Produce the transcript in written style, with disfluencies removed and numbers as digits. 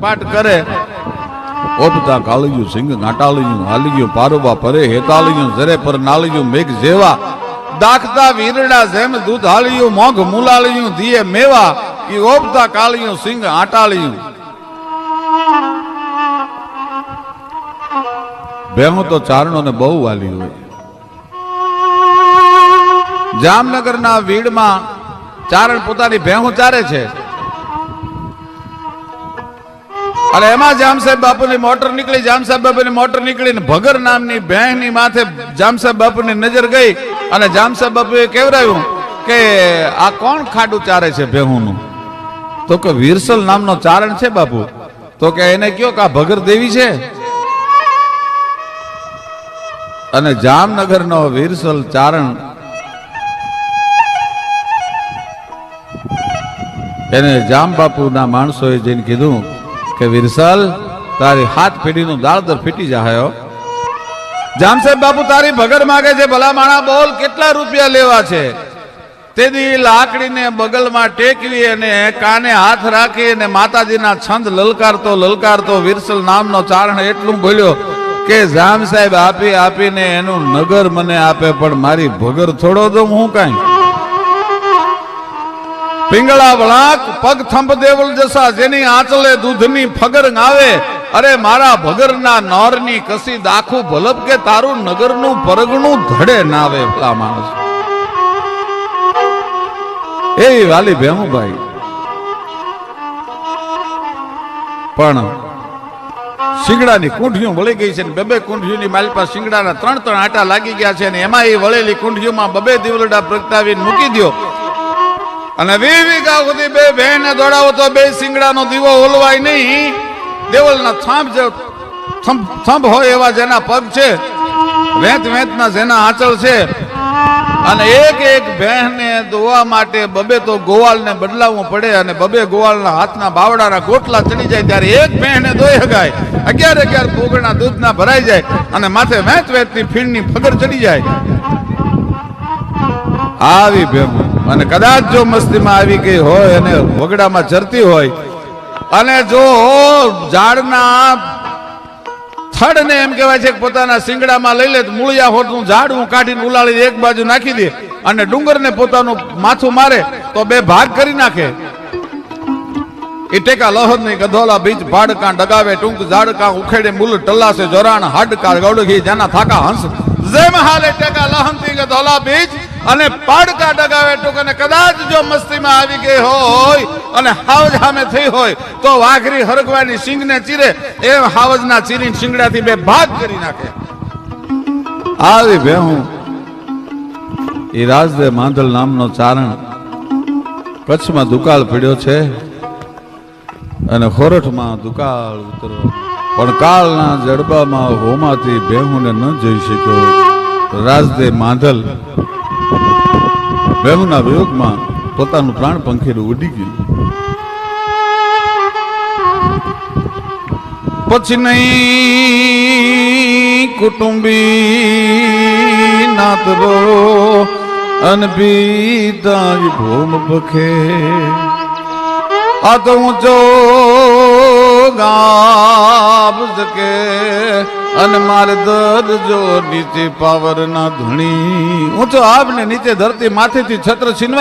પાઠ કરે ઓપતા કાળિયું સિંગ નાટાળિયું હાલિયું પારોબા પરે હેતાળિયું જરે પર નાળિયું મેઘ જેવા દાખતા વીરડા જેમ દૂધ હાળિયું મોઘ મુલાળિયું દિયે મેવા ઈ ઓપતા કાળિયું સિંગ આટાળિયું ભેહું તો ચારણો ને બહુ વાલી હોય. જામનગરના વીડમાં ચારણ પોતાની ભેહું ચારે છે અને એમાં જામ સાહેબ બાપુની મોટર નીકળી. જામ સાહેબ બાપુની મોટર નીકળી ને ભગર નામની ભેંની માથે જામ સાહેબ બાપુની નજર ગઈ અને જામ સાહેબ બાપુએ કહેવરાયું કે આ કોણ ખાડું ચારે છે ભેહુંનું? તો કે વીરસલ નામનો ચારણ છે બાપુ. તો કે એને કયો કે આ ભગર દેવી છે. અને જામનગરનો વીરસલ ચારણ એને જામ બાપુના માણસોએ જઈને કીધું કે વીરસલ તારી હાથ પેઢીનું દાળદર ફીટી જાય. જામ સાહેબ બાપુ તારી ભગર માગે છે. ભલા માણા બોલ કેટલા રૂપિયા લેવા છે? તેદી લાકડીને બગલમાં ટેકવી અને કાને હાથ રાખી અને માતાજીના છંદ લલકારતો વીરસલ નામનો ચારણ એટલું બોલ્યો કે જામ સાહેબ આપી આપીને એનું નગર મને આપે પણ મારી ભગર થોડો દઉં હું કાંઈ? પિંગળા વળાક પગ થંભ દેવલ જસા જેની આંચલે દૂધની ફગર આવે. અરે મારા ભગરના નોરની કસી દાખું ભલપ કે તારું નગરનું પરગણું ધડે ના આવે. ભલા માણસ એવી વાલી ભેમું ભાઈ. પણ શિંગડાની કુંઠીઓ વળી ગઈ છે ને બે કુંઠીઓની મારી પાસે શિંગડાના 3 આટા લાગી ગયા છે ને એમાં એ વળેલી કુંઠીઓમાં 2 દીવલડા પ્રગટાવીને મૂકી દો અને 20 વીઘા સુધી 2 બહેને દોડાવો તો 2 શિંગડાનો દીવો ઓલવાય નહીં. દેવલના થંભ હોય એવા જેના પગ છે, વેંતના જેના આંચળ છે અને એક બહેને દોવા માટે 2 તો ગોવાળને બદલાવવું પડે અને 2 ગોવાળના હાથના બાવડાના ગોટલા ચડી જાય ત્યારે એક બહેને દોઈ હગાય. 11 પોગણા દૂધના ભરાઈ જાય અને માથે વેંતની ફીણની ફગર ચડી જાય. આવી ભેમું અને કદાચ જો મસ્તીમાં આવી ગઈ હોય અને વગડામાં ચરતી હોય અને જો ઝાડના થડને એમ કહેવાય છે કે પોતાના શિંગડામાં લઈ લે તો મૂળિયા હોટનું ઝાડવું કાઢીને ઉલાળી એક બાજુ નાખી દે અને ડુંગરને પોતાનું માથું મારે તો 2 ભાગ કરી નાખે. એ ટેકા લહદ નહીં ગધોલા બીજ ભાડકા ડગાવે ટૂંક ઝાડકા ઉખેડે મૂલ ટલ્લાસે જોરાણ હાડકા ગૌડગી જાના થાકા હંસ જેમ હાલે ટેકા લહનથી ગધોલા બીજ અને પાડકા ડગાવે ટૂંક. અને કદાચ જો મસ્તીમાં આવી ગઈ હોય અને હાવજ સામે થઈ હોય તો વાઘરી હરગવાની સિંગને ચીરે એમ હાવજના ચીરીને શિંગડાથી 2 ભાગ કરી નાખે. આવી ભેહું એ રાજદે માંધલ નામનો ચારણ કચ્છમાં દુકાળ પડ્યો છે અને ખોરઠમાં દુકાળ ઉતરવા પણ કાળના જડબામાં હોમાથી ભેહુંને ન જઈ શક્યો. રાજદે માંધલ ભેહુંના વિયોગમાં પોતાનું પ્રાણ પંખીરું ઉડી ગયું. પછી નહીં કુટુંબી નાતરો અનપીતા ભોમ ભખે આ તો ઊંચો ગાબ જકે અને મારે દર્દ જો નીચે પાવર ના ધણી ઊંચો આબ ને નીચે ધરતી માથેથી છત્ર છીનવાઈ